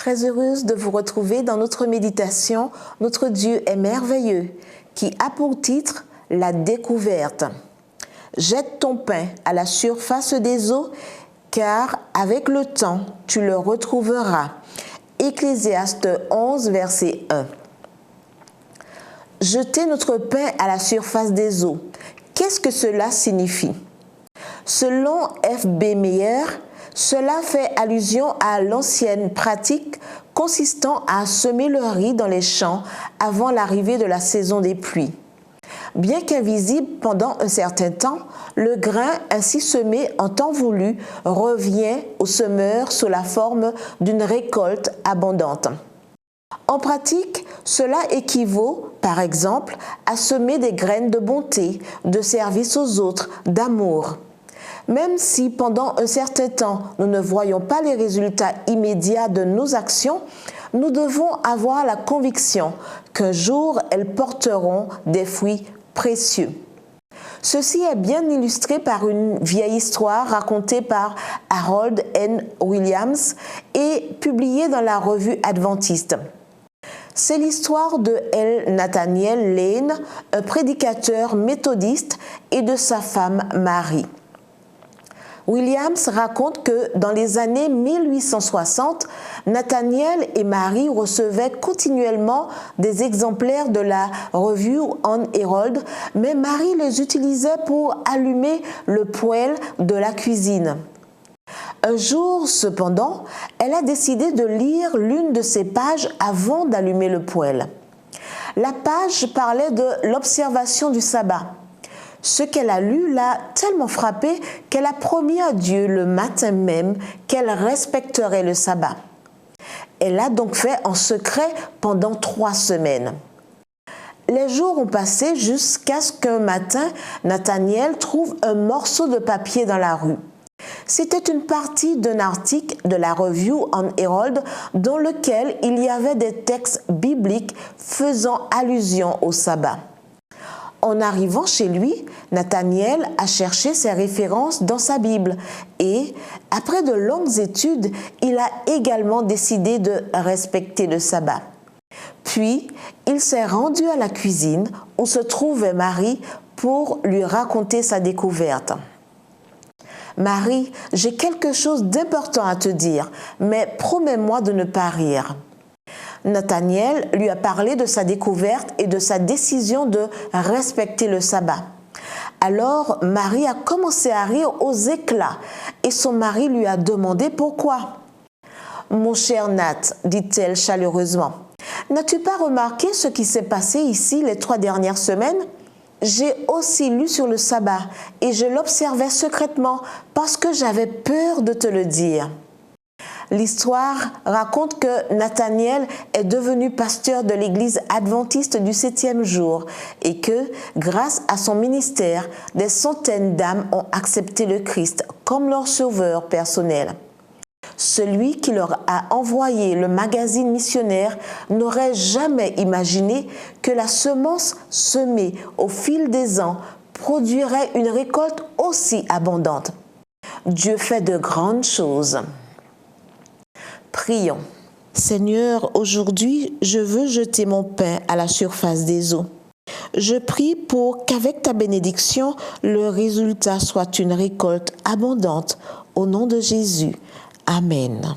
très heureuse de vous retrouver dans notre méditation « Notre Dieu est merveilleux » qui a pour titre « La découverte ». Jette ton pain à la surface des eaux, car avec le temps, tu le retrouveras. Ecclésiaste 11, verset 1. Jeter notre pain à la surface des eaux, qu'est-ce que cela signifie? Selon F.B. Meyer, cela fait allusion à l'ancienne pratique consistant à semer le riz dans les champs avant l'arrivée de la saison des pluies. Bien qu'invisible pendant un certain temps, le grain ainsi semé en temps voulu revient au semeur sous la forme d'une récolte abondante. En pratique, cela équivaut, par exemple, à semer des graines de bonté, de service aux autres, d'amour. Même si pendant un certain temps, nous ne voyons pas les résultats immédiats de nos actions, nous devons avoir la conviction qu'un jour, elles porteront des fruits précieux. Ceci est bien illustré par une vieille histoire racontée par Harold N. Williams et publiée dans la revue adventiste. C'est l'histoire de L. Nathaniel Lane, un prédicateur méthodiste, et de sa femme Marie. Williams raconte que dans les années 1860, Nathaniel et Marie recevaient continuellement des exemplaires de la revue On Herald, mais Marie les utilisait pour allumer le poêle de la cuisine. Un jour, cependant, elle a décidé de lire l'une de ces pages avant d'allumer le poêle. La page parlait de l'observation du sabbat. Ce qu'elle a lu l'a tellement frappée qu'elle a promis à Dieu le matin même qu'elle respecterait le sabbat. Elle l'a donc fait en secret pendant 3 semaines. Les jours ont passé jusqu'à ce qu'un matin, Nathaniel trouve un morceau de papier dans la rue. C'était une partie d'un article de la revue On Herald dans lequel il y avait des textes bibliques faisant allusion au sabbat. En arrivant chez lui, Nathaniel a cherché ses références dans sa Bible et, après de longues études, il a également décidé de respecter le sabbat. Puis, il s'est rendu à la cuisine où se trouvait Marie pour lui raconter sa découverte. « Marie, j'ai quelque chose d'important à te dire, mais promets-moi de ne pas rire. » Nathaniel lui a parlé de sa découverte et de sa décision de respecter le sabbat. Alors, Marie a commencé à rire aux éclats et son mari lui a demandé pourquoi. « Mon cher Nat, dit-elle chaleureusement, n'as-tu pas remarqué ce qui s'est passé ici les 3 dernières semaines? J'ai aussi lu sur le sabbat et je l'observais secrètement parce que j'avais peur de te le dire. » L'histoire raconte que Nathaniel est devenu pasteur de l'église adventiste du 7e jour et que, grâce à son ministère, des centaines d'âmes ont accepté le Christ comme leur sauveur personnel. Celui qui leur a envoyé le magazine missionnaire n'aurait jamais imaginé que la semence semée au fil des ans produirait une récolte aussi abondante. Dieu fait de grandes choses. Prions. Seigneur, aujourd'hui, je veux jeter mon pain à la surface des eaux. Je prie pour qu'avec ta bénédiction, le résultat soit une récolte abondante. Au nom de Jésus. Amen.